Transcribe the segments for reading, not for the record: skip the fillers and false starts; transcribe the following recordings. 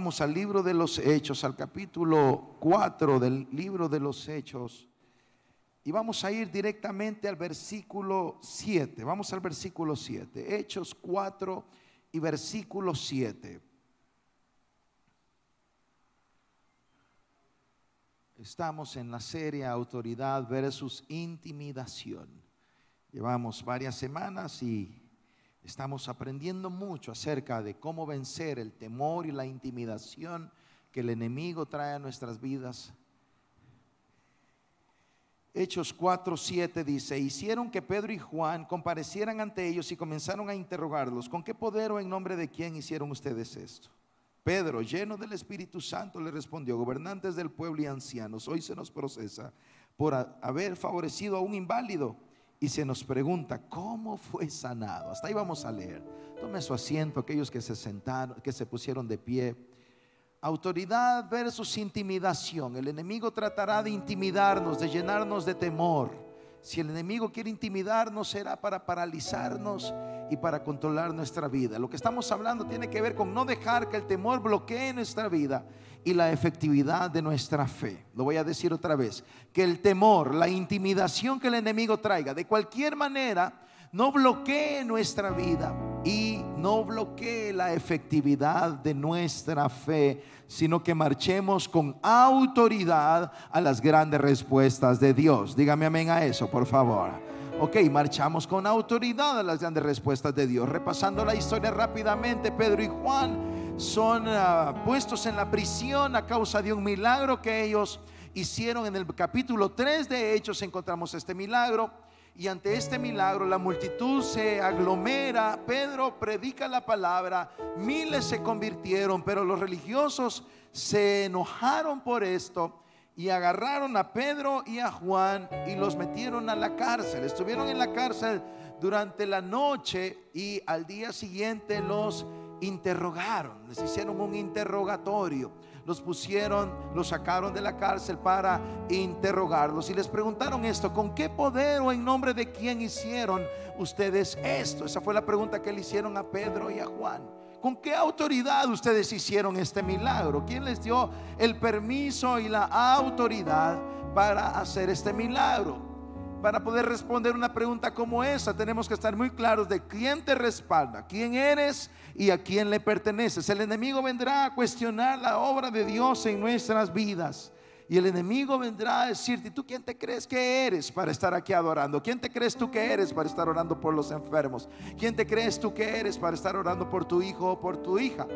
Vamos al libro de los Hechos, al capítulo 4 del libro de los Hechos. Y vamos a ir directamente al versículo 7. Vamos al versículo 7. Hechos 4 y versículo 7. Estamos en la serie Autoridad versus Intimidación. Llevamos varias semanas y estamos aprendiendo mucho acerca de cómo vencer el temor y la intimidación que el enemigo trae a nuestras vidas. Hechos 4:7 dice: hicieron que Pedro y Juan comparecieran ante ellos y comenzaron a interrogarlos. ¿Con qué poder o en nombre de quién hicieron ustedes esto? Pedro, lleno del Espíritu Santo, le respondió: gobernantes del pueblo y ancianos, hoy se nos procesa por haber favorecido a un inválido y se nos pregunta cómo fue sanado. Hasta ahí vamos a leer. Tome su asiento aquellos que se sentaron, que se pusieron de pie. Autoridad versus intimidación. El enemigo tratará de intimidarnos, de llenarnos de temor. Si el enemigo quiere intimidarnos, será para paralizarnos y para controlar nuestra vida. Lo que estamos hablando tiene que ver con no dejar que el temor bloquee nuestra vida y la efectividad de nuestra fe. Lo voy a decir otra vez: que el temor, la intimidación que el enemigo traiga, de cualquier manera, no bloquee nuestra vida y no bloquee la efectividad de nuestra fe, sino que marchemos con autoridad a las grandes respuestas de Dios. Dígame amén a eso, por favor. Ok, marchamos con autoridad a las grandes respuestas de Dios. Repasando la historia rápidamente, Pedro y Juan son puestos en la prisión a causa de un milagro que ellos hicieron. En el capítulo 3 de Hechos encontramos este milagro. Y ante este milagro la multitud se aglomera. Pedro predica la palabra, miles se convirtieron, pero los religiosos se enojaron por esto y agarraron a Pedro y a Juan y los metieron a la cárcel. Estuvieron en la cárcel durante la noche y al día siguiente los interrogaron, les hicieron un interrogatorio. Los sacaron de la cárcel para interrogarlos y les preguntaron esto: ¿con qué poder o en nombre de quién hicieron ustedes esto? Esa fue la pregunta que le hicieron a Pedro y a Juan. ¿Con qué autoridad ustedes hicieron este milagro? ¿Quién les dio el permiso y la autoridad para hacer este milagro? Para poder responder una pregunta como esa, tenemos que estar muy claros de quién te respalda, quién eres y a quién le perteneces. El enemigo vendrá a cuestionar la obra de Dios en nuestras vidas. Y el enemigo vendrá a decirte: ¿tú quién te crees que eres para estar aquí adorando? ¿Quién te crees tú que eres para estar orando por los enfermos? ¿Quién te crees tú que eres para estar orando por tu hijo o por tu hija?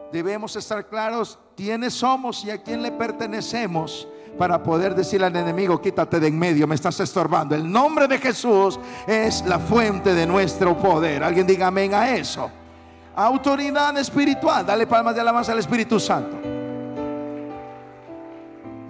Debemos estar claros quiénes somos y a quién le pertenecemos, para poder decirle al enemigo: quítate de en medio, me estás estorbando. El nombre de Jesús es la fuente de nuestro poder. Alguien diga amén a eso. Autoridad espiritual. Dale palmas de alabanza al Espíritu Santo.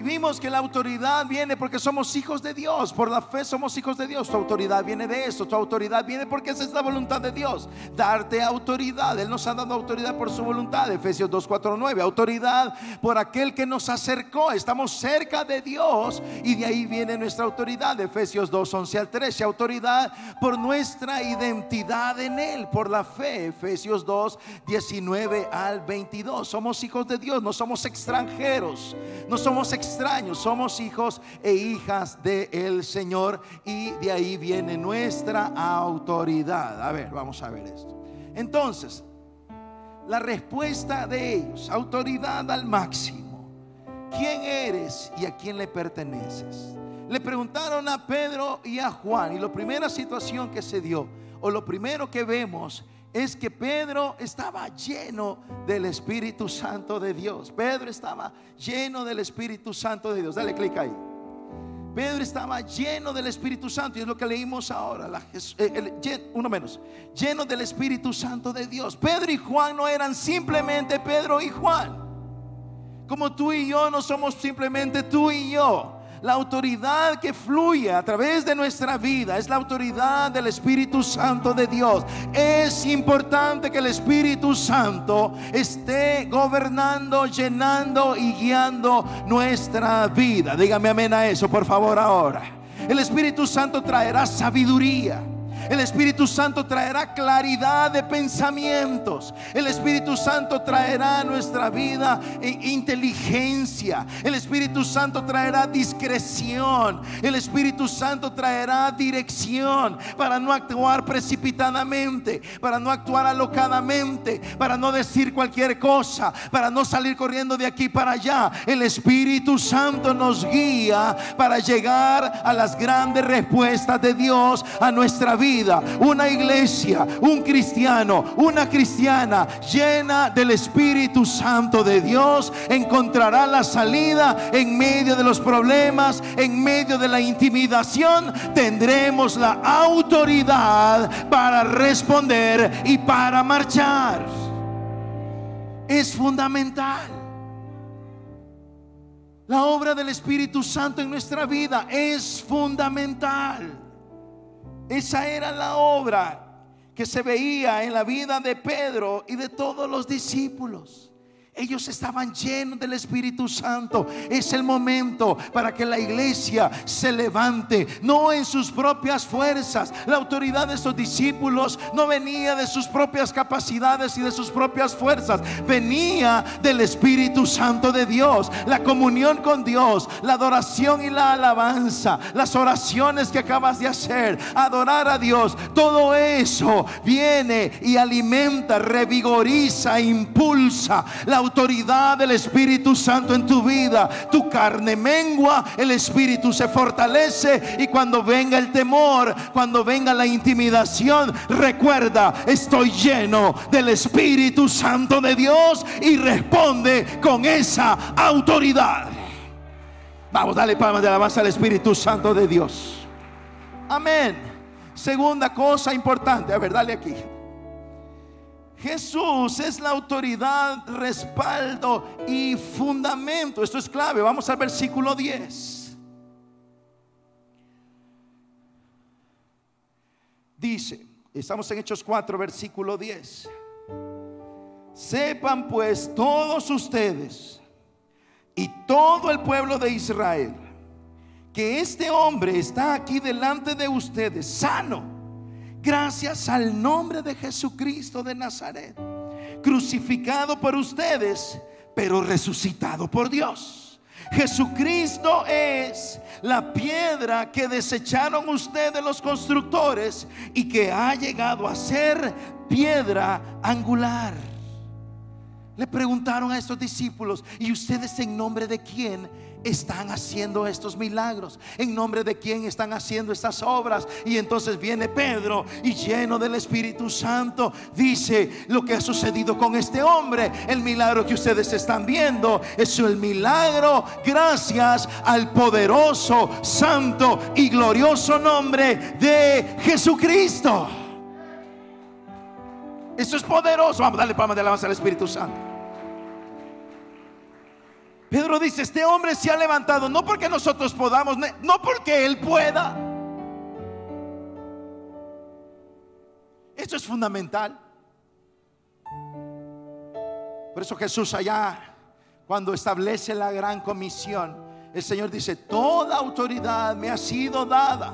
Vimos que la autoridad viene porque somos hijos de Dios. Por la fe somos hijos de Dios. Tu autoridad viene de esto. Tu autoridad viene porque esa es la voluntad de Dios, darte autoridad. Él nos ha dado autoridad por su voluntad. Efesios 2:4-9. Autoridad por aquel que nos acercó. Estamos cerca de Dios y de ahí viene nuestra autoridad. Efesios 2:11-13. Autoridad por nuestra identidad en Él, por la fe. Efesios 2:19-22. Somos hijos de Dios, no somos extranjeros, no somos extraños, somos hijos e hijas del Señor, y de ahí viene nuestra autoridad. A ver, vamos a ver esto. Entonces, la respuesta de ellos: autoridad al máximo. ¿Quién eres y a quién le perteneces? Le preguntaron a Pedro y a Juan, y la primera situación que se dio, o lo primero que vemos, es que Pedro estaba lleno del Espíritu Santo de Dios. Pedro estaba lleno del Espíritu Santo de Dios. Dale clic ahí. Pedro estaba lleno del Espíritu Santo, y es lo que leímos ahora. Lleno del Espíritu Santo de Dios. Pedro y Juan no eran simplemente Pedro y Juan. Como tú y yo no somos simplemente tú y yo. La autoridad que fluye a través de nuestra vida es la autoridad del Espíritu Santo de Dios. Es importante que el Espíritu Santo esté gobernando, llenando y guiando nuestra vida. Dígame amén a eso, por favor, ahora. El Espíritu Santo traerá sabiduría. El Espíritu Santo traerá claridad de pensamientos. El Espíritu Santo traerá a nuestra vida inteligencia. El Espíritu Santo traerá discreción. El Espíritu Santo traerá dirección para no actuar precipitadamente, para no actuar alocadamente, para no decir cualquier cosa, para no salir corriendo de aquí para allá. El Espíritu Santo nos guía para llegar a las grandes respuestas de Dios a nuestra vida. Una iglesia, un cristiano, una cristiana llena del Espíritu Santo de Dios encontrará la salida en medio de los problemas, en medio de la intimidación. Tendremos la autoridad para responder y para marchar. Es fundamental. La obra del Espíritu Santo en nuestra vida es fundamental. Esa era la obra que se veía en la vida de Pedro y de todos los discípulos. Ellos estaban llenos del Espíritu Santo. Es el momento para que la iglesia se levante, no en sus propias fuerzas. La autoridad de estos discípulos no venía de sus propias capacidades y de sus propias fuerzas. Venía del Espíritu Santo de Dios. La comunión con Dios, la adoración y la alabanza, las oraciones que acabas de hacer, adorar a Dios, todo eso viene y alimenta, revigoriza, impulsa la autoridad del Espíritu Santo en tu vida. Tu carne mengua, el Espíritu se fortalece, y cuando venga el temor, cuando venga la intimidación, recuerda: estoy lleno del Espíritu Santo de Dios, y responde con esa autoridad. Vamos, dale palmas de alabanza al Espíritu Santo de Dios. Amén. Segunda cosa importante, a ver, dale aquí. Jesús es la autoridad, respaldo y fundamento. Esto es clave. Vamos al versículo 10. Dice, estamos en Hechos 4, versículo 10. Sepan pues todos ustedes y todo el pueblo de Israel que este hombre está aquí delante de ustedes sano, gracias al nombre de Jesucristo de Nazaret, crucificado por ustedes, pero resucitado por Dios. Jesucristo es la piedra que desecharon ustedes los constructores y que ha llegado a ser piedra angular. Le preguntaron a estos discípulos: ¿y ustedes en nombre de quién están haciendo estos milagros? ¿En nombre de quién están haciendo estas obras? Y entonces viene Pedro y, lleno del Espíritu Santo, dice lo que ha sucedido con este hombre. El milagro que ustedes están viendo es el milagro gracias al poderoso, santo y glorioso nombre de Jesucristo. Eso es poderoso. Vamos a darle palmas de alabanza al Espíritu Santo. Pedro dice: este hombre se ha levantado no porque nosotros podamos, no porque él pueda. Esto es fundamental. Por eso Jesús, allá cuando establece la gran comisión, el Señor dice: toda autoridad me ha sido dada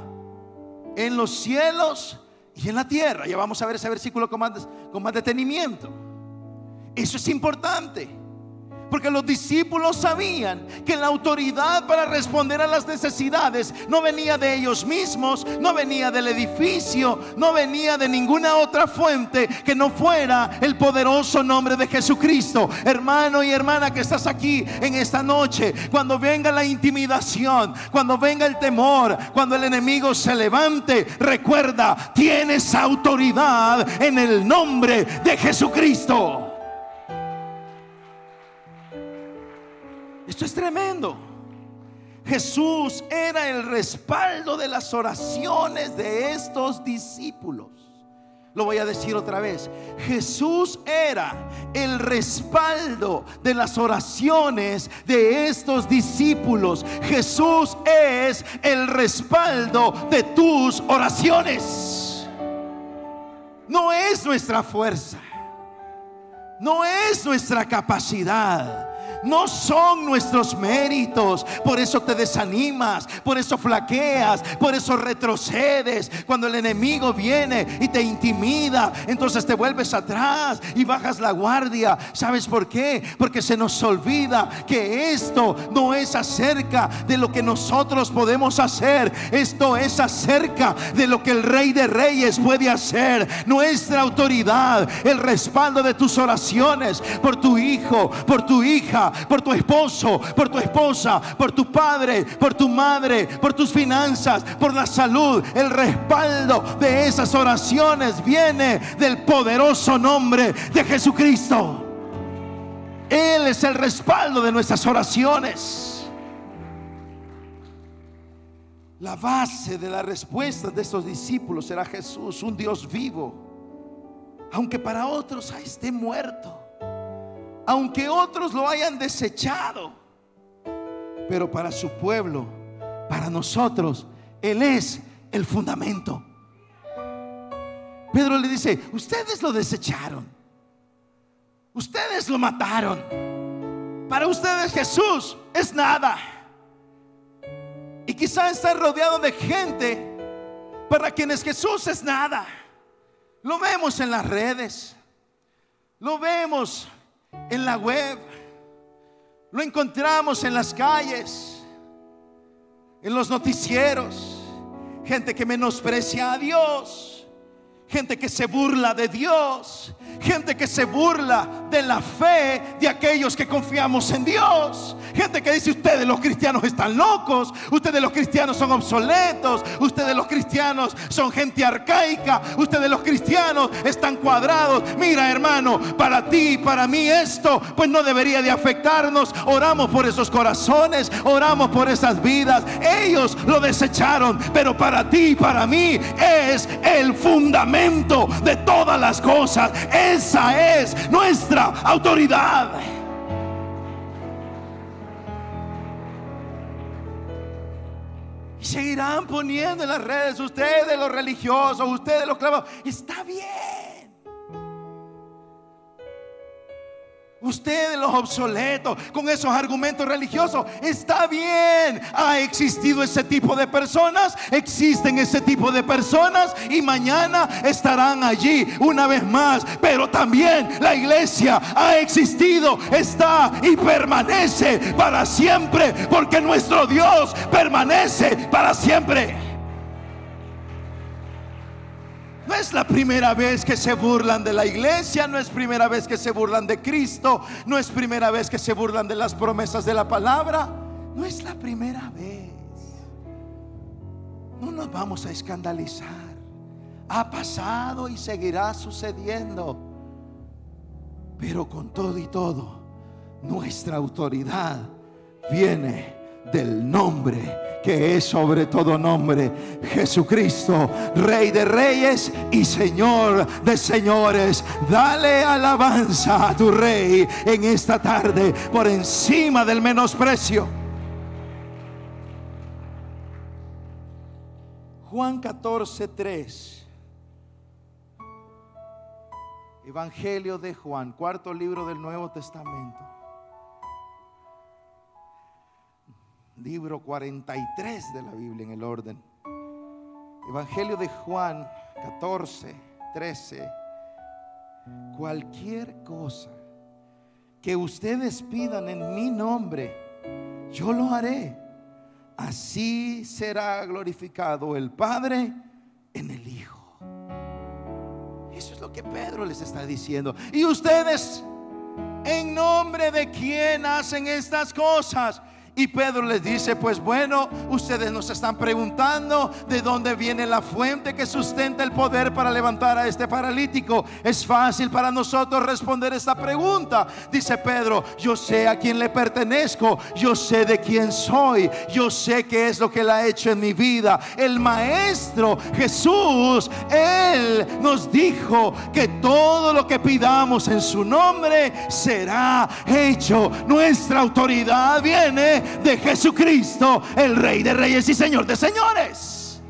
en los cielos y en la tierra. Ya vamos a ver ese versículo con más detenimiento. Eso es importante, porque los discípulos sabían que la autoridad para responder a las necesidades no venía de ellos mismos, no venía del edificio, no venía de ninguna otra fuente que no fuera el poderoso nombre de Jesucristo. Hermano y hermana que estás aquí en esta noche, cuando venga la intimidación, cuando venga el temor, cuando el enemigo se levante, recuerda: tienes autoridad en el nombre de Jesucristo. Esto es tremendo. Jesús era el respaldo de las oraciones de estos discípulos. Lo voy a decir otra vez: Jesús era el respaldo de las oraciones de estos discípulos. Jesús es el respaldo de tus oraciones. No es nuestra fuerza, no es nuestra capacidad, No son nuestros méritos. Por eso te desanimas, por eso flaqueas, por eso retrocedes. Cuando el enemigo viene y te intimida, entonces te vuelves atrás y bajas la guardia. ¿Sabes por qué? Porque se nos olvida que esto no es acerca de lo que nosotros podemos hacer. Esto es acerca de lo que el Rey de Reyes puede hacer. Nuestra autoridad, el respaldo de tus oraciones por tu hijo, por tu hija, por tu esposo, por tu esposa, por tu padre, por tu madre, por tus finanzas, por la salud. El respaldo de esas oraciones viene del poderoso nombre de Jesucristo. Él es el respaldo de nuestras oraciones. La base de la respuesta de estos discípulos será Jesús, un Dios vivo, aunque para otros esté muerto, aunque otros lo hayan desechado, pero para su pueblo, para nosotros, Él es el fundamento. Pedro le dice: ustedes lo desecharon, ustedes lo mataron, para ustedes Jesús es nada. Y quizá están rodeados de gente para quienes Jesús es nada. Lo vemos en las redes, lo vemos en la web, lo encontramos en las calles, en los noticieros. Gente que menosprecia a Dios, gente que se burla de Dios, gente que se burla de la fe de aquellos que confiamos en Dios. Gente que dice: ustedes los cristianos están locos, ustedes los cristianos son obsoletos, ustedes los cristianos son gente arcaica, ustedes los cristianos están cuadrados. Mira, hermano, para ti y para mí esto pues no debería de afectarnos. Oramos por esos corazones, oramos por esas vidas. Ellos lo desecharon, pero para ti y para mí es el fundamento de todas las cosas. Esa es nuestra autoridad. Y seguirán poniendo en las redes: ustedes los religiosos, ustedes los clavados. Está bien. Ustedes los obsoletos, con esos argumentos religiosos, está bien. Ha existido ese tipo de personas, existen ese tipo de personas, y mañana estarán allí una vez más. Pero también la iglesia ha existido, está y permanece para siempre, porque nuestro Dios permanece para siempre. No es la primera vez que se burlan de la iglesia, no es primera vez que se burlan de Cristo, no es primera vez que se burlan de las promesas de la palabra. No es la primera vez. No nos vamos a escandalizar. Ha pasado y seguirá sucediendo. Pero con todo y todo, nuestra autoridad viene del nombre que es sobre todo nombre: Jesucristo, Rey de Reyes y Señor de Señores. Dale alabanza a tu Rey en esta tarde, por encima del menosprecio. Juan 14:3. Evangelio de Juan, cuarto libro del Nuevo Testamento. Libro 43 de la Biblia en el orden. Evangelio de Juan 14:13. Cualquier cosa que ustedes pidan en mi nombre, yo lo haré. Así será glorificado el Padre en el Hijo. Eso es lo que Pedro les está diciendo. Y ustedes, ¿en nombre de quién hacen estas cosas? Y Pedro les dice: pues bueno, ustedes nos están preguntando de dónde viene la fuente que sustenta el poder para levantar a este paralítico. Es fácil para nosotros responder esta pregunta. Dice Pedro: yo sé a quién le pertenezco, yo sé de quién soy, yo sé qué es lo que él ha hecho en mi vida. El Maestro Jesús, Él nos dijo que todo lo que pidamos en su nombre será hecho. Nuestra autoridad viene de Jesucristo, el Rey de Reyes y Señor de Señores.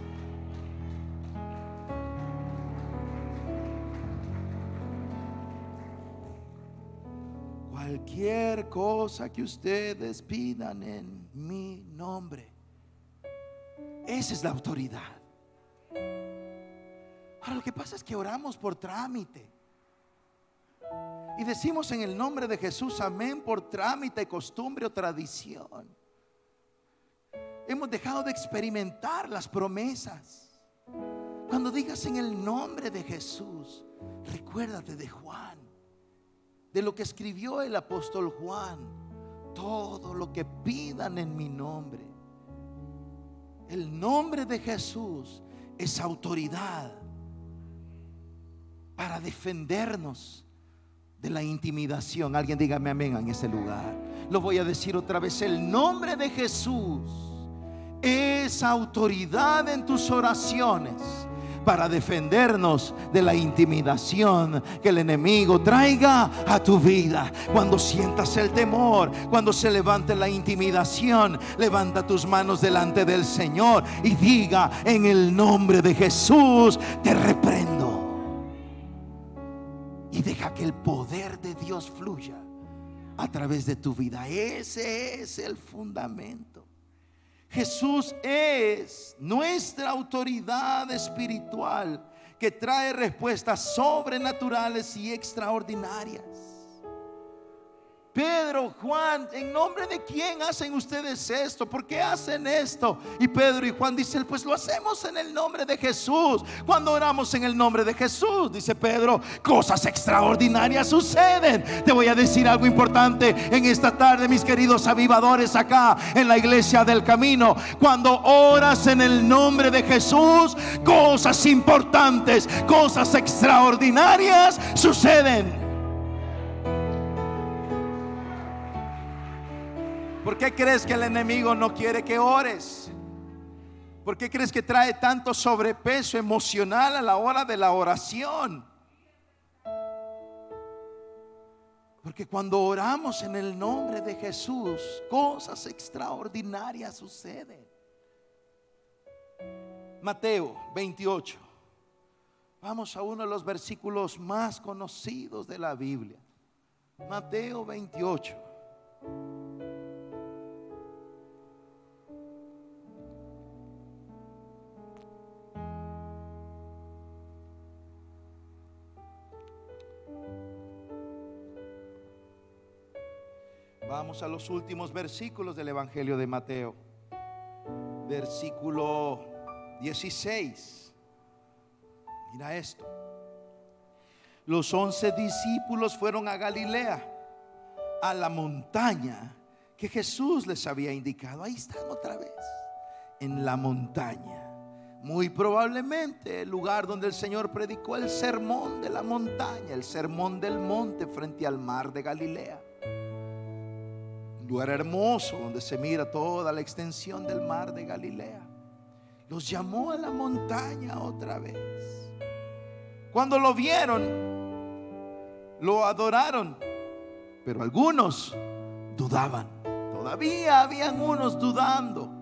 cualquier cosa que ustedes pidan en mi nombre. Esa es la autoridad. Ahora lo que pasa es que oramos por trámite y decimos en el nombre de Jesús amén por trámite, costumbre o tradición. Hemos dejado de experimentar las promesas. Cuando digas en el nombre de Jesús, recuérdate de Juan, de lo que escribió el apóstol Juan: todo lo que pidan en mi nombre. El nombre de Jesús es autoridad para defendernos de la intimidación. Alguien dígame amén en ese lugar. Lo voy a decir otra vez: el nombre de Jesús es autoridad en tus oraciones para defendernos de la intimidación que el enemigo traiga a tu vida. Cuando sientas el temor, cuando se levante la intimidación, levanta tus manos delante del Señor y diga: en el nombre de Jesús te reprendo. Y deja que el poder de Dios fluya a través de tu vida. Ese es el fundamento. Jesús es nuestra autoridad espiritual que trae respuestas sobrenaturales y extraordinarias. Pedro, Juan, ¿en nombre de quién hacen ustedes esto? ¿Por qué hacen esto? Y Pedro y Juan dicen: pues lo hacemos en el nombre de Jesús. Cuando oramos en el nombre de Jesús, dice Pedro, cosas extraordinarias suceden. Te voy a decir algo importante en esta tarde, mis queridos avivadores acá en la iglesia del camino. Cuando oras en el nombre de Jesús, cosas importantes, cosas extraordinarias suceden. ¿Por qué crees que el enemigo no quiere que ores? ¿Por qué crees que trae tanto sobrepeso emocional a la hora de la oración? Porque cuando oramos en el nombre de Jesús, cosas extraordinarias suceden. Mateo 28. Vamos a uno de los versículos más conocidos de la Biblia. Mateo 28. Vamos a los últimos versículos del Evangelio de Mateo. Versículo 16. Mira esto. Los 11 discípulos fueron a Galilea, a la montaña que Jesús les había indicado. Ahí están otra vez, en la montaña. Muy probablemente el lugar donde el Señor predicó el sermón de la montaña, el sermón del monte frente al mar de Galilea. Lugar hermoso donde se mira toda la extensión del mar de Galilea. Los llamó a la montaña otra vez. Cuando lo vieron, lo adoraron, pero algunos dudaban. Todavía habían unos dudando.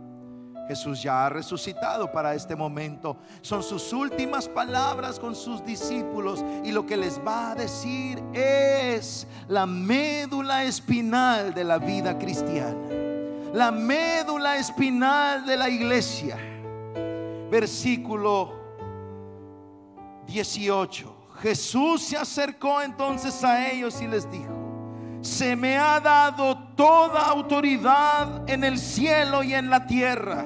Jesús ya ha resucitado para este momento. Son sus últimas palabras con sus discípulos, y lo que les va a decir es la médula espinal de la vida cristiana, la médula espinal de la iglesia. Versículo 18. Jesús se acercó entonces a ellos y les dijo: se me ha dado toda autoridad en el cielo y en la tierra.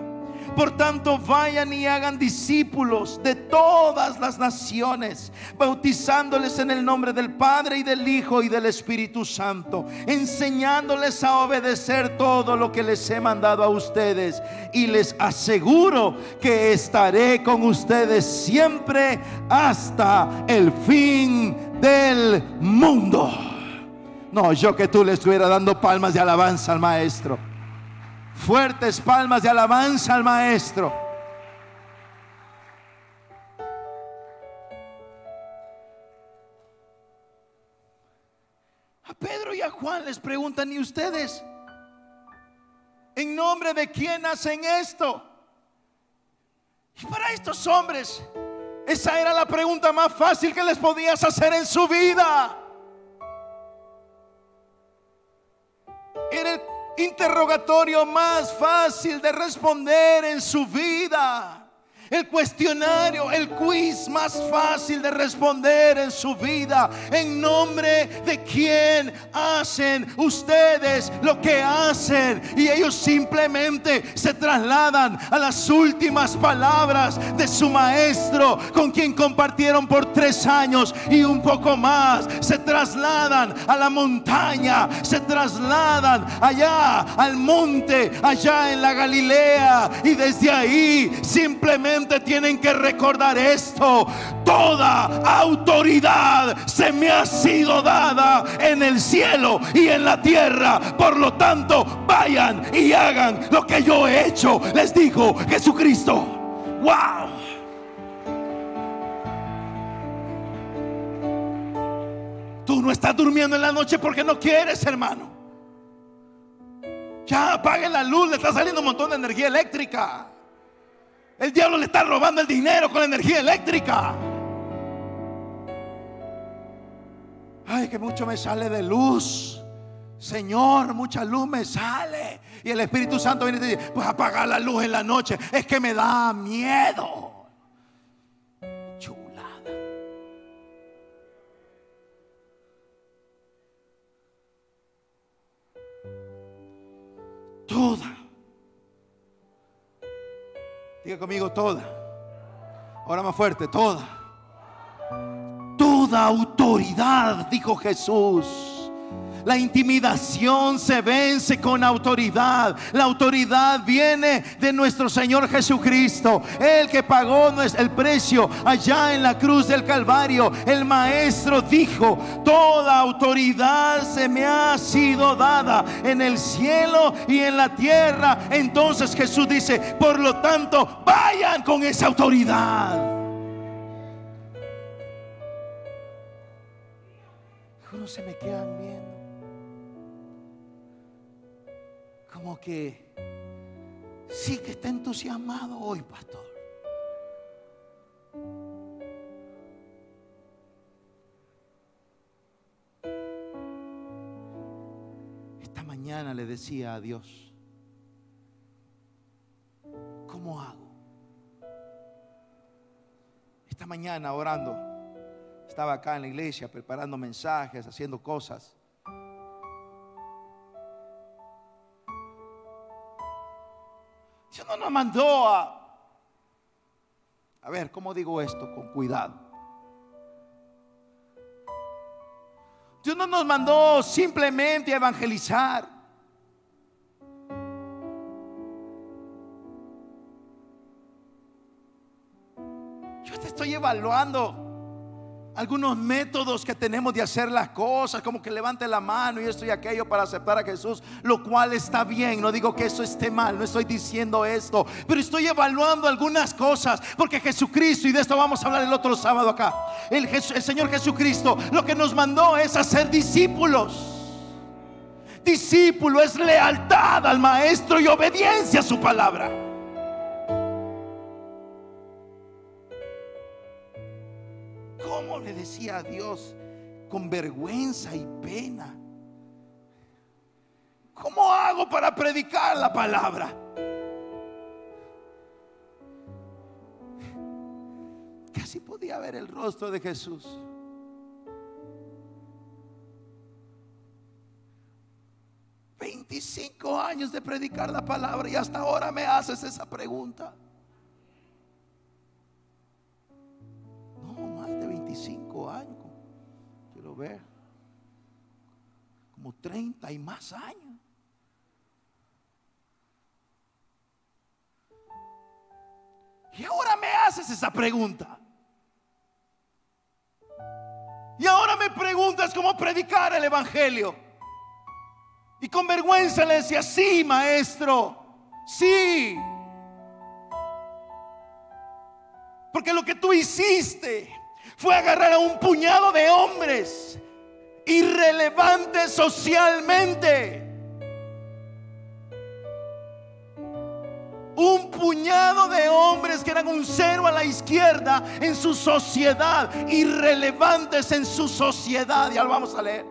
Por tanto, vayan y hagan discípulos de todas las naciones, bautizándoles en el nombre del Padre y del Hijo y del Espíritu Santo, enseñándoles a obedecer todo lo que les he mandado a ustedes. Y les aseguro que estaré con ustedes siempre hasta el fin del mundo. No, yo que tú le estuviera dando palmas de alabanza al Maestro. Fuertes palmas de alabanza al Maestro. A Pedro y a Juan les preguntan: ¿y ustedes en nombre de quién hacen esto? Y para estos hombres esa era la pregunta más fácil que les podías hacer en su vida. Era el interrogatorio más fácil de responder en su vida. El cuestionario, el quiz más fácil de responder en su vida. ¿En nombre de quién hacen ustedes lo que hacen? Y ellos simplemente se trasladan a las últimas palabras de su maestro, con quien compartieron por 3 años y un poco más. Se trasladan a la montaña, se trasladan allá al monte, allá en la Galilea, y desde ahí simplemente tienen que recordar esto: toda autoridad se me ha sido dada en el cielo y en la tierra. Por lo tanto, vayan y hagan lo que yo he hecho, les dijo Jesucristo. ¡Wow! Tú no estás durmiendo en la noche porque no quieres, hermano. Ya apaguen la luz, le está saliendo un montón de energía eléctrica. El diablo le está robando el dinero con la energía eléctrica. Ay, que mucho me sale de luz, Señor, mucha luz me sale. Y el Espíritu Santo viene y dice: pues apagar la luz en la noche, es que me da miedo. Chulada. Toda. Diga conmigo: toda. Ahora más fuerte: toda. Toda autoridad, dijo Jesús. La intimidación se vence con autoridad. La autoridad viene de nuestro Señor Jesucristo, el que pagó el precio allá en la cruz del Calvario. El Maestro dijo: toda autoridad se me ha sido dada en el cielo y en la tierra. Entonces Jesús dice: por lo tanto, vayan con esa autoridad. Algunos se me quedan viendo como que sí que está entusiasmado hoy, pastor. Esta mañana le decía a Dios: ¿cómo hago? Esta mañana orando, estaba acá en la iglesia preparando mensajes, haciendo cosas. Dios no nos mandó a ver, ¿cómo digo esto con cuidado? Dios no nos mandó simplemente a evangelizar. Yo te estoy evaluando algunos métodos que tenemos de hacer las cosas, como que levante la mano y esto y aquello para aceptar a Jesús, lo cual está bien. No digo que eso esté mal, no estoy diciendo esto, pero estoy evaluando algunas cosas, porque Jesucristo, y de esto vamos a hablar el otro sábado acá, el Señor Jesucristo lo que nos mandó es hacer discípulos. Discípulo es lealtad al Maestro y obediencia a su palabra. ¿Cómo le decía a Dios con vergüenza y pena? ¿Cómo hago para predicar la palabra? Casi podía ver el rostro de Jesús. "25 años de predicar la palabra y hasta ahora me haces esa pregunta." Más de 25 años, quiero ver, como 30 y más años. Y ahora me haces esa pregunta. Y ahora me preguntas cómo predicar el evangelio. Y con vergüenza le decía: sí, maestro, sí. Porque lo que tú hiciste fue agarrar a un puñado de hombres irrelevantes socialmente, un puñado de hombres que eran un cero a la izquierda en su sociedad, irrelevantes en su sociedad. Ya lo vamos a leer.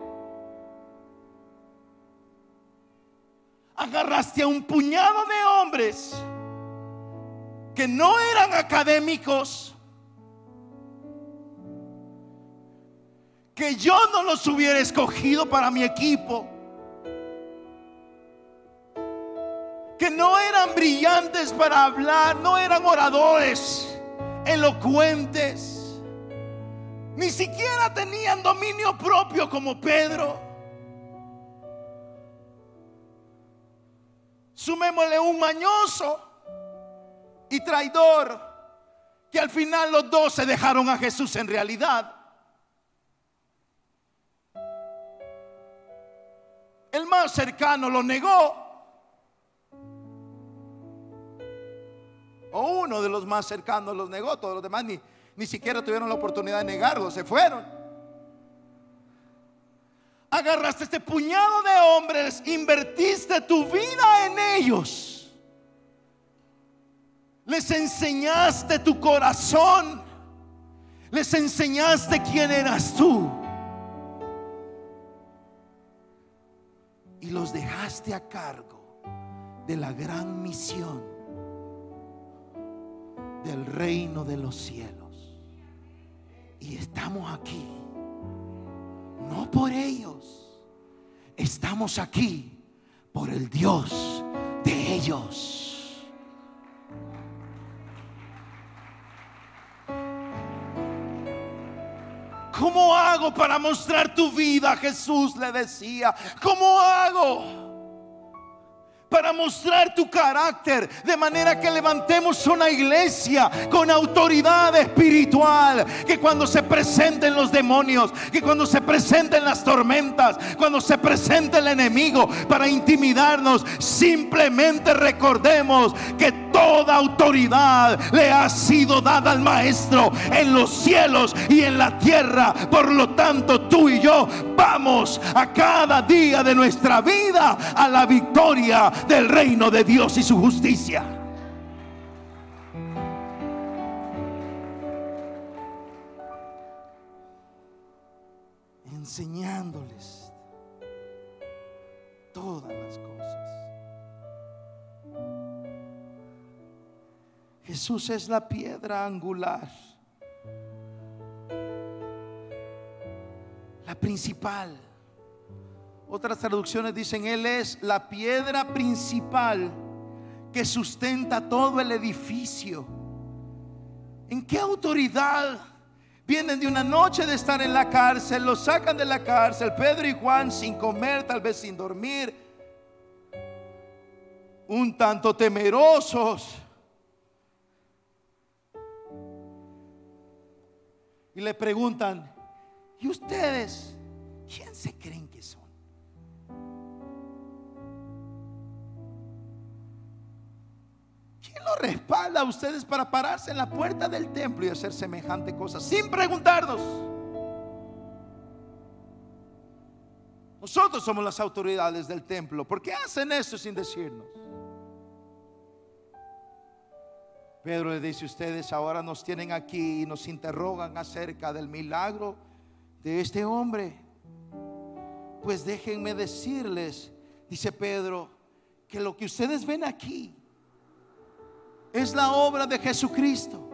Agarraste a un puñado de hombres que no eran académicos, que yo no los hubiera escogido para mi equipo, que no eran brillantes para hablar, no eran oradores elocuentes, ni siquiera tenían dominio propio como Pedro. Sumémosle un mañoso y traidor, que al final los dos se dejaron a Jesús en realidad. El más cercano lo negó, o uno de los más cercanos los negó. Todos los demás ni siquiera tuvieron la oportunidad de negarlo, se fueron. Agarraste este puñado de hombres, invertiste tu vida en ellos, les enseñaste tu corazón, les enseñaste quién eras tú, y los dejaste a cargo de la gran misión del reino de los cielos. Y estamos aquí no por ellos, estamos aquí por el Dios de ellos. ¿Cómo hago para mostrar tu vida? Jesús le decía. ¿Cómo hago para mostrar tu carácter de manera que levantemos una iglesia con autoridad espiritual? Que cuando se presenten los demonios, que cuando se presenten las tormentas, cuando se presente el enemigo para intimidarnos, simplemente recordemos que toda autoridad le ha sido dada al Maestro en los cielos y en la tierra. Por lo tanto, tú y yo vamos a cada día de nuestra vida a la victoria del reino de Dios y su justicia. Enseñándoles todas las cosas. Jesús es la piedra angular, la principal. Otras traducciones dicen: Él es la piedra principal que sustenta todo el edificio. ¿En qué autoridad vienen de una noche de estar en la cárcel? Los sacan de la cárcel, Pedro y Juan, sin comer, tal vez sin dormir, un tanto temerosos, y le preguntan: ¿y ustedes quién se creen que son? ¿Quién los respalda a ustedes para pararse en la puerta del templo y hacer semejante cosa sin preguntarnos? Nosotros somos las autoridades del templo. ¿Por qué hacen esto sin decirnos? Pedro le dice: ustedes ahora nos tienen aquí y nos interrogan acerca del milagro de este hombre. Pues déjenme decirles, dice Pedro, que lo que ustedes ven aquí es la obra de Jesucristo,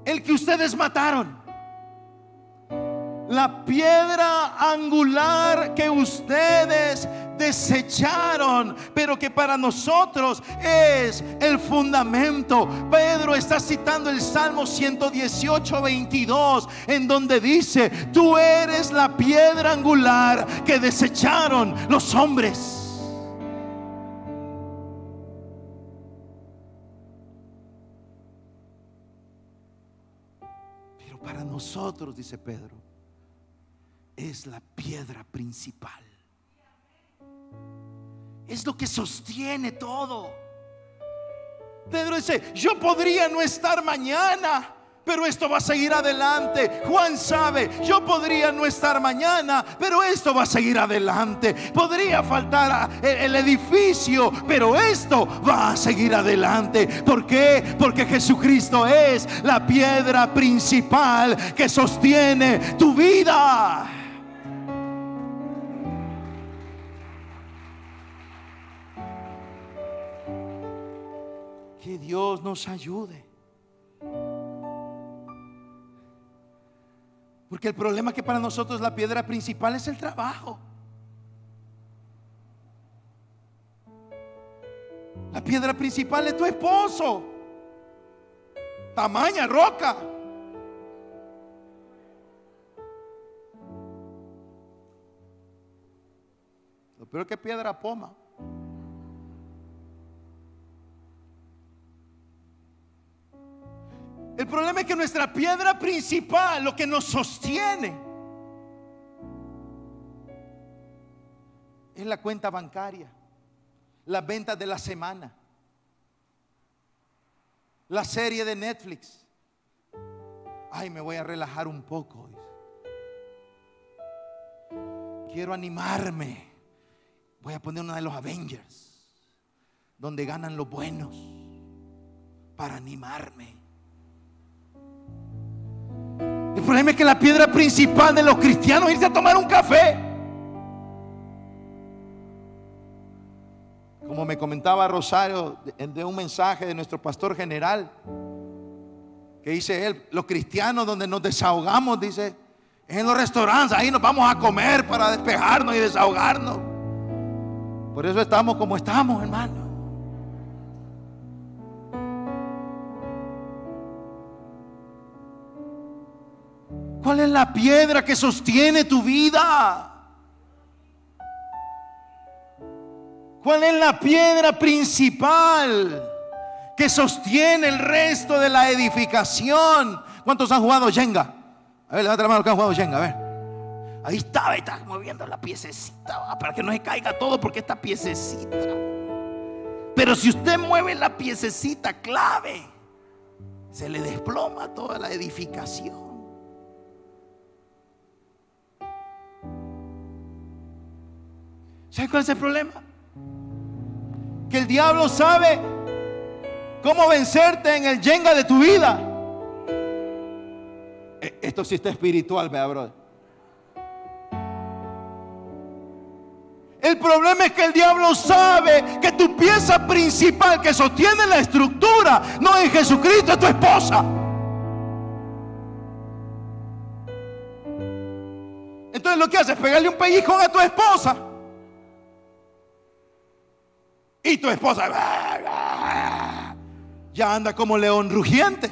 el que ustedes mataron, la piedra angular que ustedes desecharon, pero que para nosotros es el fundamento. Pedro está citando el Salmo 118, 22, en donde dice: tú eres la piedra angular que desecharon los hombres. Pero para nosotros, dice Pedro, es la piedra principal. Es lo que sostiene todo. Pedro dice: yo podría no estar mañana, pero esto va a seguir adelante. Juan sabe: yo podría no estar mañana, pero esto va a seguir adelante. Podría faltar el edificio, pero esto va a seguir adelante. ¿Por qué? Porque Jesucristo es la piedra principal que sostiene tu vida. Dios nos ayude. Porque el problema es que para nosotros la piedra principal es el trabajo. La piedra principal es tu esposo. Tamaña roca. Lo peor es que piedra poma. El problema es que nuestra piedra principal, lo que nos sostiene, es la cuenta bancaria, las ventas de la semana, la serie de Netflix. Ay, me voy a relajar un poco. Quiero animarme. Voy a poner una de los Avengers, donde ganan los buenos, para animarme. El problema es que la piedra principal de los cristianos es irse a tomar un café. Como me comentaba Rosario de un mensaje de nuestro pastor general, que dice él, los cristianos donde nos desahogamos, dice, es en los restaurantes, ahí nos vamos a comer para despejarnos y desahogarnos. Por eso estamos como estamos, hermano. ¿Cuál es la piedra que sostiene tu vida? ¿Cuál es la piedra principal que sostiene el resto de la edificación? ¿Cuántos han jugado Jenga? A ver, levanta la mano los que han jugado Jenga, a ver. Ahí está moviendo la piececita para que no se caiga todo, porque esta piececita. Pero si usted mueve la piececita clave, se le desploma toda la edificación. ¿Sabe cuál es el problema? Que el diablo sabe cómo vencerte en el Jenga de tu vida. Esto sí está espiritual, vea, brother. El problema es que el diablo sabe que tu pieza principal que sostiene la estructura no es Jesucristo, es tu esposa. Entonces lo que hace es pegarle un pellizcón a tu esposa. Y tu esposa ya anda como león rugiente.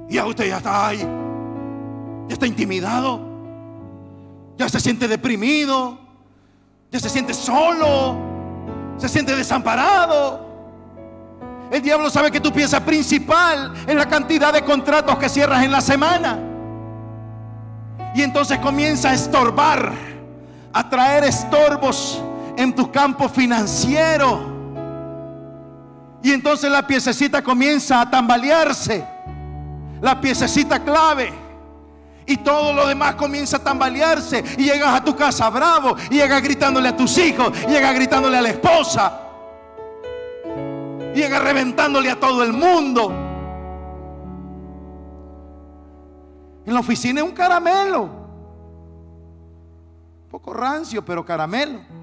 Y ya usted ya está ahí, ya está intimidado, ya se siente deprimido, ya se siente solo, se siente desamparado. El diablo sabe que tu pieza principal es la cantidad de contratos que cierras en la semana. Y entonces comienza a estorbar, a traer estorbos en tu campo financiero. Y entonces la piececita comienza a tambalearse, la piececita clave, y todo lo demás comienza a tambalearse. Y llegas a tu casa bravo, y llegas gritándole a tus hijos, y llegas gritándole a la esposa, y llegas reventándole a todo el mundo. En la oficina es un caramelo, un poco rancio, pero caramelo.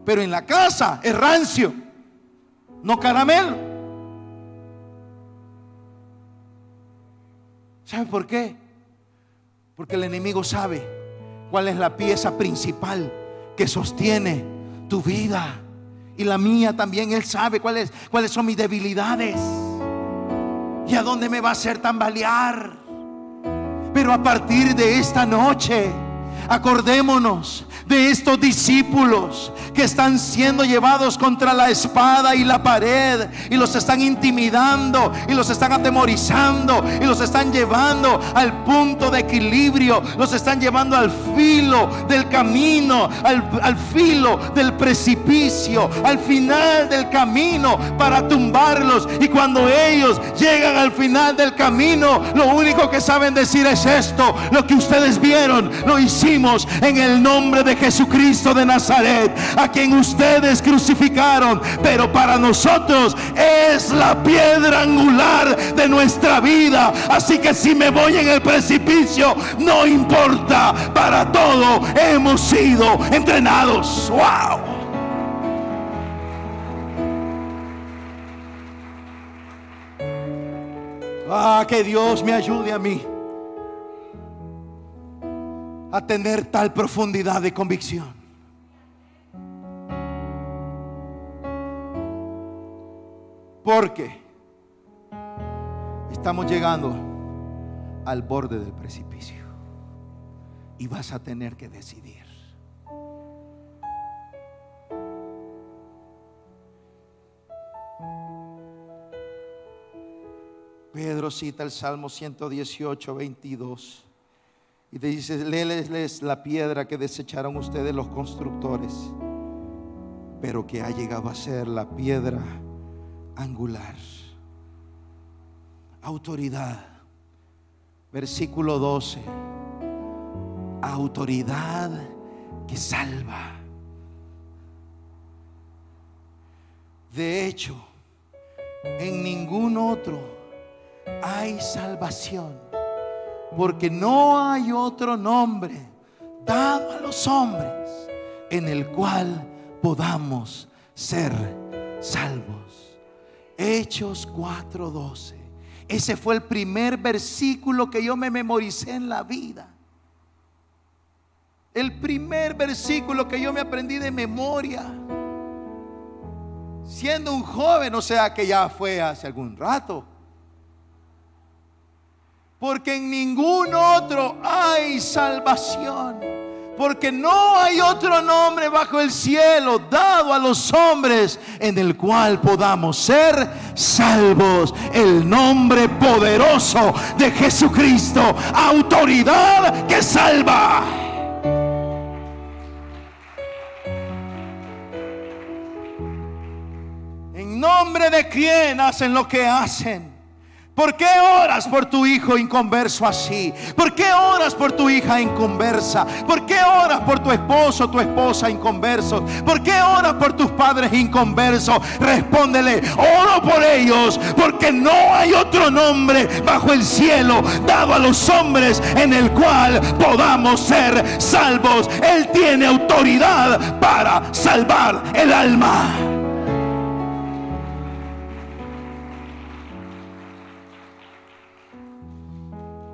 Pero en la casa es rancio, no caramelo. ¿Sabe por qué? Porque el enemigo sabe cuál es la pieza principal que sostiene tu vida y la mía también. Él sabe cuáles son mis debilidades y a dónde me va a hacer tambalear. Pero a partir de esta noche, acordémonos de estos discípulos que están siendo llevados contra la espada y la pared, y los están intimidando, y los están atemorizando, y los están llevando al punto de equilibrio, los están llevando al filo del camino, al filo del precipicio, al final del camino, para tumbarlos. Y cuando ellos llegan al final del camino, lo único que saben decir es esto: lo que ustedes vieron lo hicimos en el nombre de Jesucristo de Nazaret, a quien ustedes crucificaron, pero para nosotros es la piedra angular de nuestra vida. Así que si me voy en el precipicio, no importa, para todo hemos sido entrenados. ¡Wow! Que Dios me ayude a mí a tener tal profundidad de convicción. Porque estamos llegando al borde del precipicio y vas a tener que decidir. Pedro cita el Salmo 118, 22 y dice: léeles la piedra que desecharon ustedes los constructores, pero que ha llegado a ser la piedra angular. Autoridad. Versículo 12. Autoridad que salva. De hecho, en ningún otro hay salvación, porque no hay otro nombre dado a los hombres en el cual podamos ser salvos. Hechos 4:12. Ese fue el primer versículo que yo me memoricé en la vida. El primer versículo que yo me aprendí de memoria siendo un joven, o sea que ya fue hace algún rato. Porque en ningún otro hay salvación, porque no hay otro nombre bajo el cielo dado a los hombres en el cual podamos ser salvos. El nombre poderoso de Jesucristo, autoridad que salva. ¿En nombre de quién hacen lo que hacen? ¿Por qué oras por tu hijo inconverso así? ¿Por qué oras por tu hija inconversa? ¿Por qué oras por tu esposo, tu esposa inconversos? ¿Por qué oras por tus padres inconversos? Respóndele: oro por ellos porque no hay otro nombre bajo el cielo dado a los hombres en el cual podamos ser salvos. Él tiene autoridad para salvar el alma.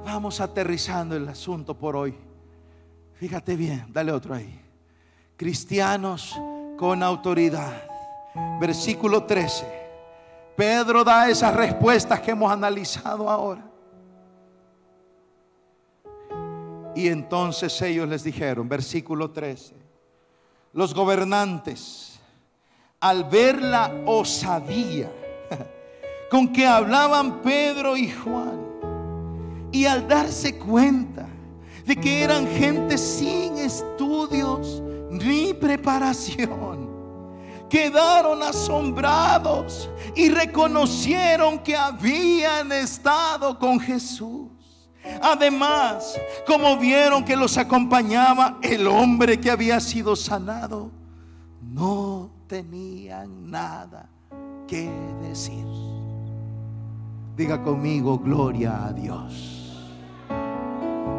Vamos aterrizando el asunto por hoy. Fíjate bien, dale otro ahí. Cristianos con autoridad. Versículo 13. Pedro da esas respuestas que hemos analizado ahora. Y entonces ellos les dijeron, versículo 13: los gobernantes, al ver la osadía con que hablaban Pedro y Juan, y al darse cuenta de que eran gente sin estudios ni preparación, quedaron asombrados y reconocieron que habían estado con Jesús. Además, como vieron que los acompañaba el hombre que había sido sanado, no tenían nada que decir. Diga conmigo: gloria a Dios.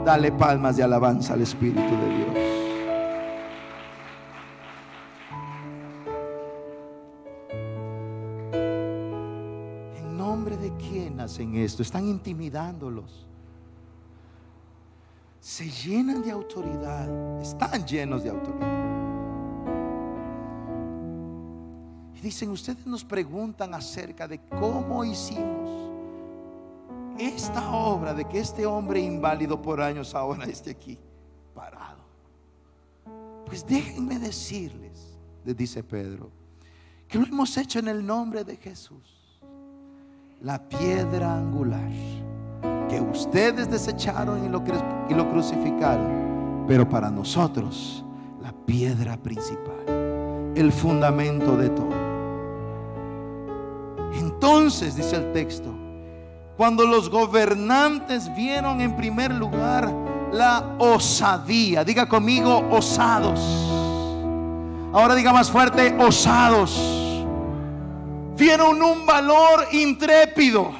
Dale palmas de alabanza al Espíritu de Dios. ¿En nombre de quién hacen esto? Están intimidándolos. Se llenan de autoridad. Están llenos de autoridad. Y dicen: ustedes nos preguntan acerca de cómo hicimos esta obra, de que este hombre inválido por años ahora esté aquí parado. Pues déjenme decirles, les dice Pedro, que lo hemos hecho en el nombre de Jesús, la piedra angular que ustedes desecharon y lo crucificaron, pero para nosotros la piedra principal, el fundamento de todo. Entonces, dice el texto, cuando los gobernantes vieron en primer lugar la osadía, diga conmigo: osados. Ahora diga más fuerte: osados. Vieron un valor intrépido.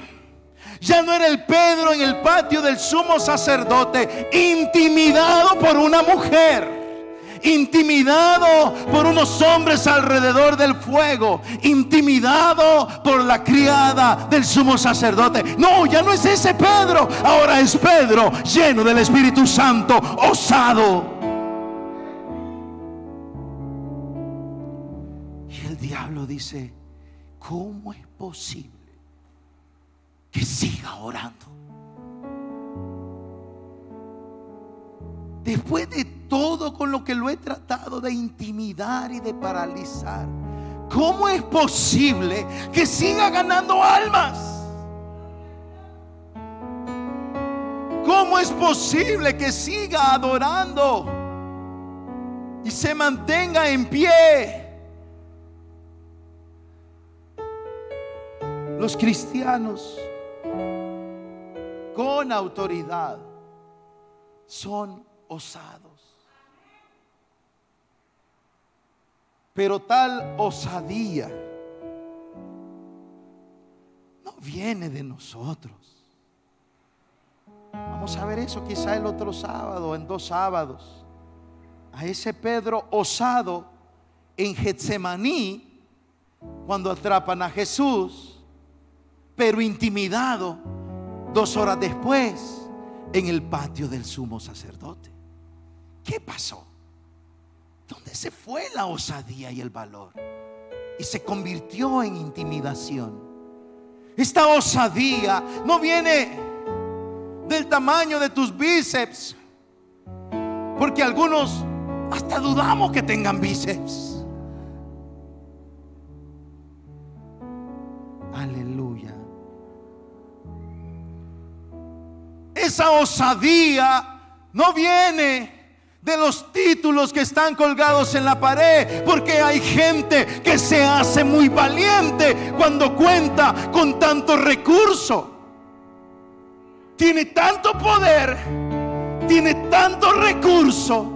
Ya no era el Pedro en el patio del sumo sacerdote intimidado por una mujer. intimidado por unos hombres alrededor del fuego, intimidado por la criada del sumo sacerdote. No, ya no es ese Pedro, ahora es Pedro lleno del Espíritu Santo, osado. Y el diablo dice: ¿cómo es posible que siga orando? Después de todo con lo que lo he tratado de intimidar y de paralizar, ¿cómo es posible que siga ganando almas? ¿Cómo es posible que siga adorando y se mantenga en pie? Los cristianos con autoridad son osados, pero tal osadía no viene de nosotros. Vamos a ver eso quizá el otro sábado, en 2 sábados. A ese Pedro osado en Getsemaní, cuando atrapan a Jesús, pero intimidado 2 horas después en el patio del sumo sacerdote. ¿Qué pasó? ¿Dónde se fue la osadía y el valor? Y se convirtió en intimidación. Esta osadía no viene del tamaño de tus bíceps, porque algunos hasta dudamos que tengan bíceps. Aleluya. Esa osadía no viene de los títulos que están colgados en la pared, porque hay gente que se hace muy valiente cuando cuenta con tanto recurso. Tiene tanto poder, tiene tanto recurso,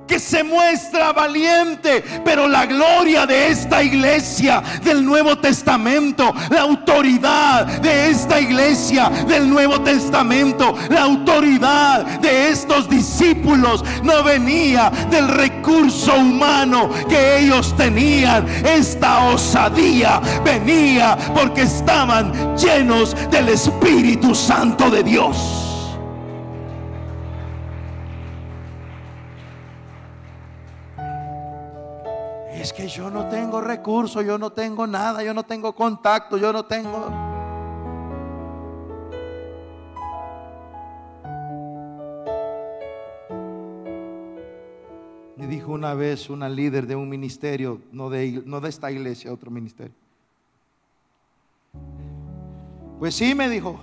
que se muestra valiente. Pero la gloria de esta iglesia del Nuevo Testamento, la autoridad de esta iglesia del Nuevo Testamento, la autoridad de estos discípulos no venía del recurso humano que ellos tenían. Esta osadía venía porque estaban llenos del Espíritu Santo de Dios. Es que yo no tengo recursos, yo no tengo nada, yo no tengo contacto, yo no tengo. Me dijo una vez una líder de un ministerio, no de esta iglesia, otro ministerio. Pues sí, me dijo,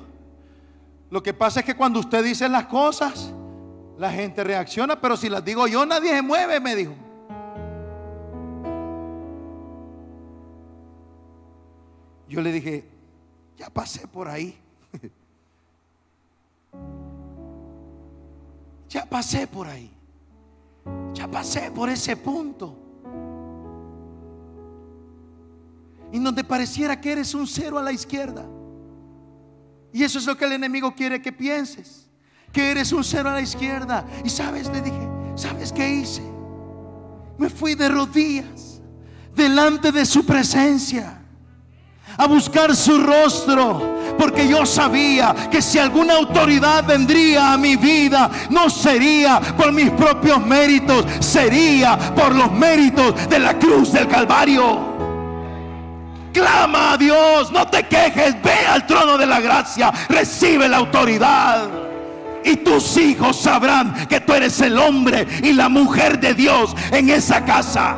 lo que pasa es que cuando usted dice las cosas, la gente reacciona, pero si las digo yo, nadie se mueve, me dijo. Yo le dije, ya pasé por ahí. Ya pasé por ahí. Ya pasé por ese punto. En donde pareciera que eres un 0 a la izquierda. Y eso es lo que el enemigo quiere que pienses, que eres un 0 a la izquierda. Y sabes, le dije, ¿sabes qué hice? Me fui de rodillas delante de su presencia a buscar su rostro, porque yo sabía que si alguna autoridad vendría a mi vida, no sería por mis propios méritos, sería por los méritos de la cruz del Calvario. Clama a Dios, no te quejes, ve al trono de la gracia, recibe la autoridad, y tus hijos sabrán que tú eres el hombre y la mujer de Dios en esa casa.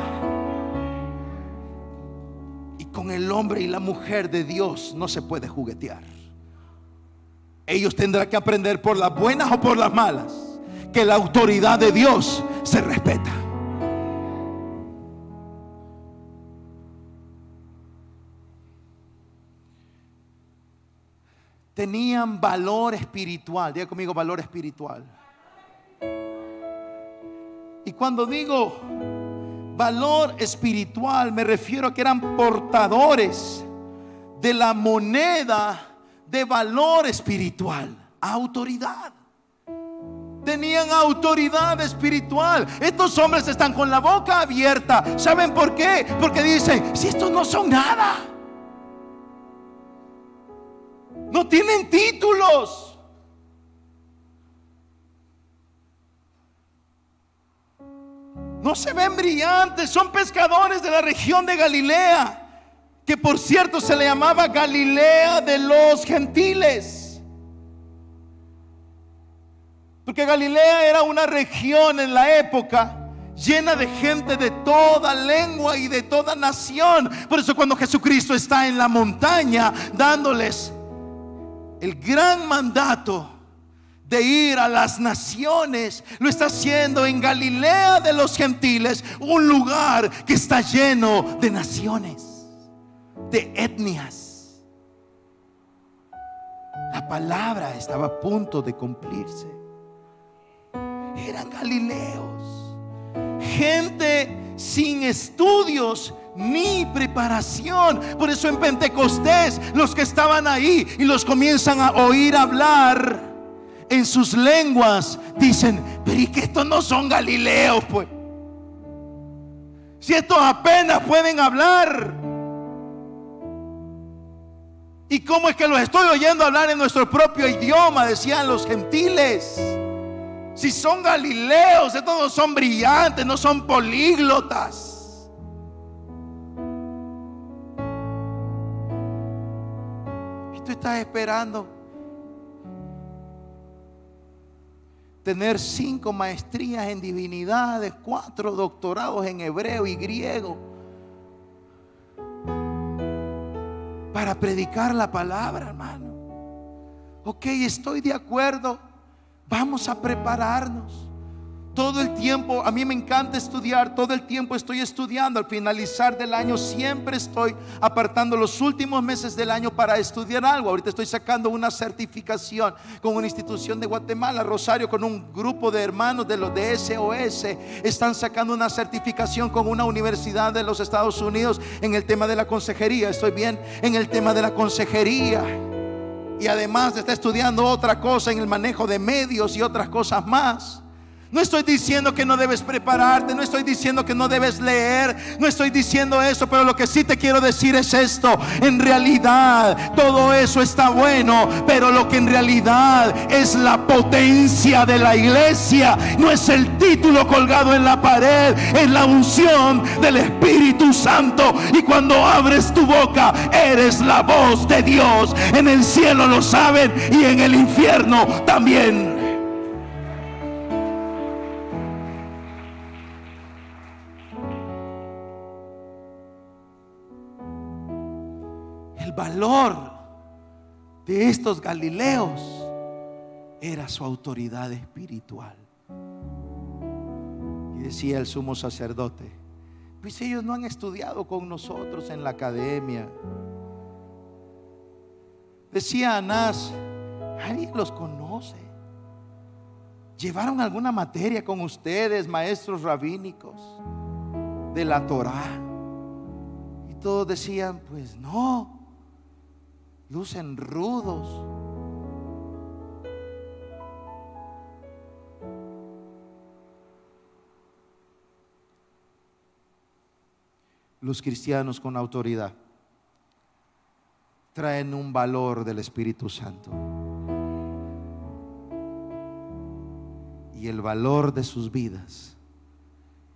Con el hombre y la mujer de Dios no se puede juguetear. Ellos tendrán que aprender, por las buenas o por las malas, que la autoridad de Dios se respeta. Tenían valor espiritual. Diga conmigo, valor espiritual. Y cuando digo valor espiritual, me refiero a que eran portadores de la moneda de valor espiritual, autoridad. Tenían autoridad espiritual. Estos hombres están con la boca abierta. ¿Saben por qué? Porque dicen: si estos no son nada, no tienen títulos, no se ven brillantes, son pescadores de la región de Galilea, que por cierto se le llamaba Galilea de los gentiles, porque Galilea era una región en la época llena de gente de toda lengua y de toda nación. Por eso cuando Jesucristo está en la montaña dándoles el gran mandato de ir a las naciones, lo está haciendo en Galilea de los gentiles, un lugar que está lleno de naciones, de etnias. La palabra estaba a punto de cumplirse. Eran galileos, gente sin estudios ni preparación. Por eso en Pentecostés los que estaban ahí y los comienzan a oír hablar en sus lenguas, dicen: pero ¿y que estos no son galileos, pues? Si estos apenas pueden hablar, ¿y cómo es que los estoy oyendo hablar en nuestro propio idioma?, decían los gentiles. Si son galileos, estos no son brillantes, no son políglotas. Y tú estás esperando tener 5 maestrías en divinidades, 4 doctorados en hebreo y griego para predicar la palabra, hermano. Ok, estoy de acuerdo. Vamos a prepararnos. Todo el tiempo, a mí me encanta estudiar. Todo el tiempo estoy estudiando. Al finalizar del año siempre estoy apartando los últimos meses del año para estudiar algo. Ahorita estoy sacando una certificación con una institución de Guatemala, Rosario, con un grupo de hermanos de los de SOS. Están sacando una certificación con una universidad de los Estados Unidos en el tema de la consejería. Estoy bien en el tema de la consejería. Y además está estudiando otra cosa en el manejo de medios y otras cosas más. No estoy diciendo que no debes prepararte, no estoy diciendo que no debes leer, no estoy diciendo eso, pero lo que sí te quiero decir es esto: en realidad todo eso está bueno, pero lo que en realidad es la potencia de la iglesia no es el título colgado en la pared, es la unción del Espíritu Santo. Y cuando abres tu boca, eres la voz de Dios. En el cielo lo saben y en el infierno también. El valor de estos galileos era su autoridad espiritual. Y decía el sumo sacerdote: pues ellos no han estudiado con nosotros en la academia. Decía Anás: ¿alguien los conoce? ¿Llevaron alguna materia con ustedes, maestros rabínicos de la Torá? Y todos decían: pues no. Lucen rudos. Los cristianos con autoridad traen un valor del Espíritu Santo. Y el valor de sus vidas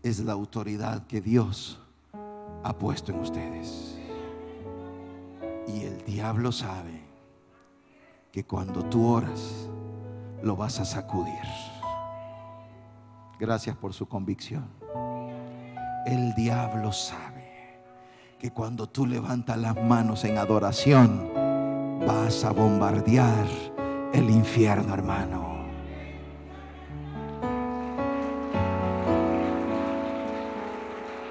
es la autoridad que Dios ha puesto en ustedes. Y el diablo sabe que cuando tú oras lo vas a sacudir. Gracias por su convicción. El diablo sabe que cuando tú levantas las manos en adoración vas a bombardear el infierno, hermano.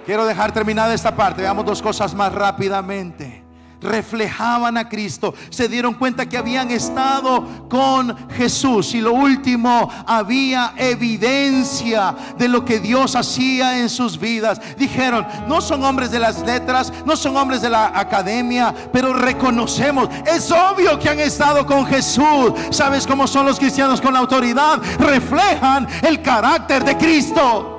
Quiero dejar terminada esta parte. Veamos 2 cosas más rápidamente. reflejaban a Cristo, se dieron cuenta que habían estado con Jesús. Y lo último, había evidencia de lo que Dios hacía en sus vidas. Dijeron: no son hombres de las letras, no son hombres de la academia, pero reconocemos, es obvio que han estado con Jesús. ¿Sabes cómo son los cristianos con la autoridad? Reflejan el carácter de Cristo.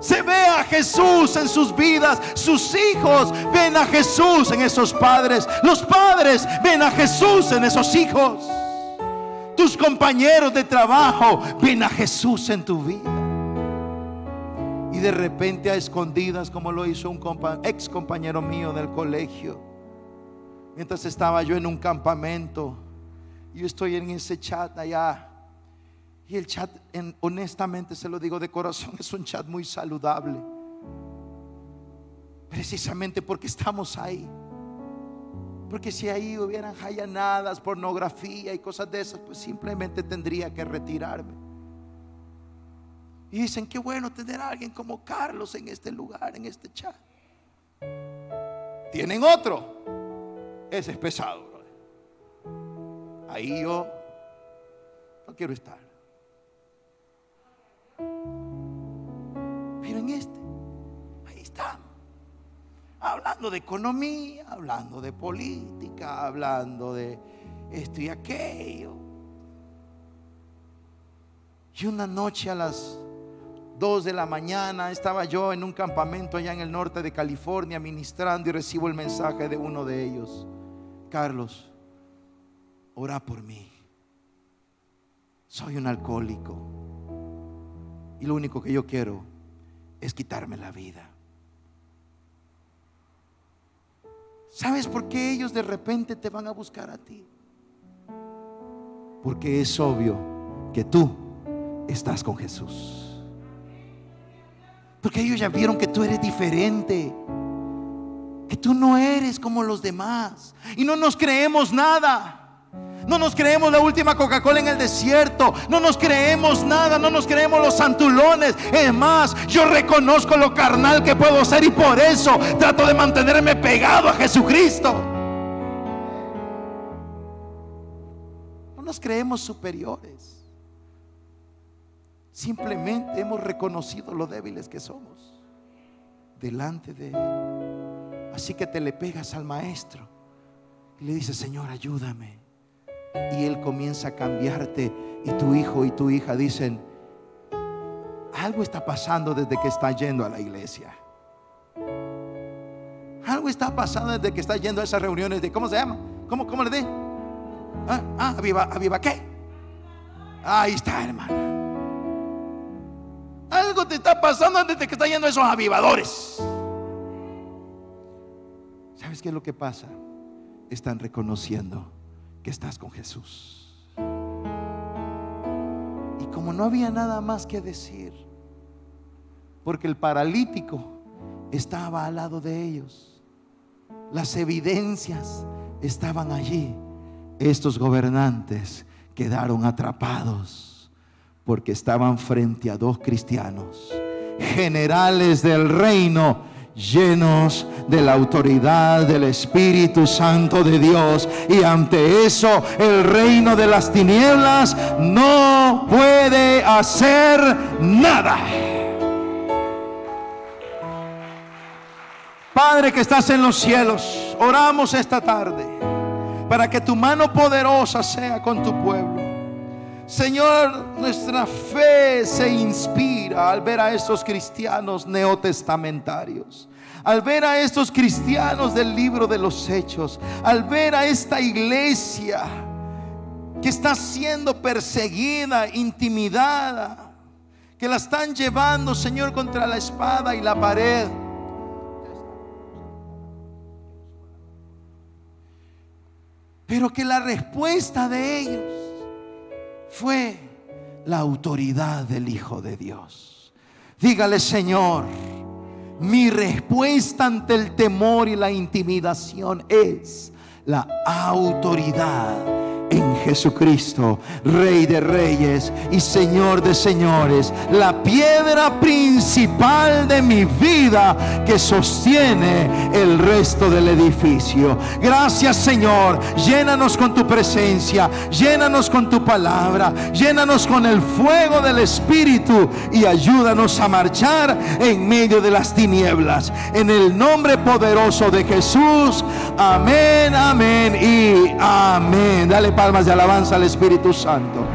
Se ve a Jesús en sus vidas. Sus hijos ven a Jesús en esos padres. Los padres ven a Jesús en esos hijos. Tus compañeros de trabajo ven a Jesús en tu vida. Y de repente, a escondidas, como lo hizo un ex compañero mío del colegio, mientras estaba yo en un campamento, yo estoy en ese chat allá. Y el chat, honestamente se lo digo de corazón, es un chat muy saludable, precisamente porque estamos ahí. Porque si ahí hubieran jayanadas, pornografía y cosas de esas, pues simplemente tendría que retirarme. Y dicen: qué bueno tener a alguien como Carlos en este lugar, en este chat. Tienen otro, ese es pesado, brother. Ahí yo no quiero estar. Pero en ahí estamos, hablando de economía, hablando de política, hablando de esto y aquello. Y una noche a las 2 de la mañana estaba yo en un campamento allá en el norte de California ministrando, y recibo el mensaje de uno de ellos: Carlos, ora por mí, soy un alcohólico y lo único que yo quiero es quitarme la vida. ¿Sabes por qué ellos de repente te van a buscar a ti? Porque es obvio que tú estás con Jesús. Porque ellos ya vieron que tú eres diferente, que tú no eres como los demás. Y no nos creemos nada. No nos creemos la última Coca-Cola en el desierto. No nos creemos nada. No nos creemos los santulones. Es más, yo reconozco lo carnal que puedo ser, y por eso trato de mantenerme pegado a Jesucristo. No nos creemos superiores. Simplemente hemos reconocido lo débiles que somos delante de Él. Así que te le pegas al maestro y le dices: Señor, ayúdame. Y Él comienza a cambiarte. Y tu hijo y tu hija dicen: algo está pasando desde que está yendo a la iglesia. Algo está pasando desde que está yendo a esas reuniones de, ¿cómo se llama? ¿Cómo le di? Aviva ¿qué? Ahí está, hermana. Algo te está pasando desde que está yendo a esos avivadores. ¿Sabes qué es lo que pasa? Están reconociendo que estás con Jesús. Y como no había nada más que decir, porque el paralítico estaba al lado de ellos, las evidencias estaban allí, estos gobernantes quedaron atrapados, porque estaban frente a dos cristianos, generales del reino, llenos de la autoridad del Espíritu Santo de Dios. Y ante eso, el reino de las tinieblas no puede hacer nada. Padre que estás en los cielos, oramos esta tarde para que tu mano poderosa sea con tu pueblo. Señor, nuestra fe se inspira al ver a estos cristianos neotestamentarios, al ver a estos cristianos del libro de los Hechos, al ver a esta iglesia que está siendo perseguida, intimidada, que la están llevando, Señor, contra la espada y la pared. Pero que la respuesta de ellos fue la autoridad del Hijo de Dios. Dígale: Señor, mi respuesta ante el temor y la intimidación es la autoridad en Jesucristo, Rey de reyes y Señor de señores, la piedra principal de mi vida que sostiene el resto del edificio. Gracias, Señor. Llénanos con tu presencia, llénanos con tu palabra, llénanos con el fuego del Espíritu y ayúdanos a marchar en medio de las tinieblas. En el nombre poderoso de Jesús. Amén, amén y amén. Dale palmas de alabanza al Espíritu Santo.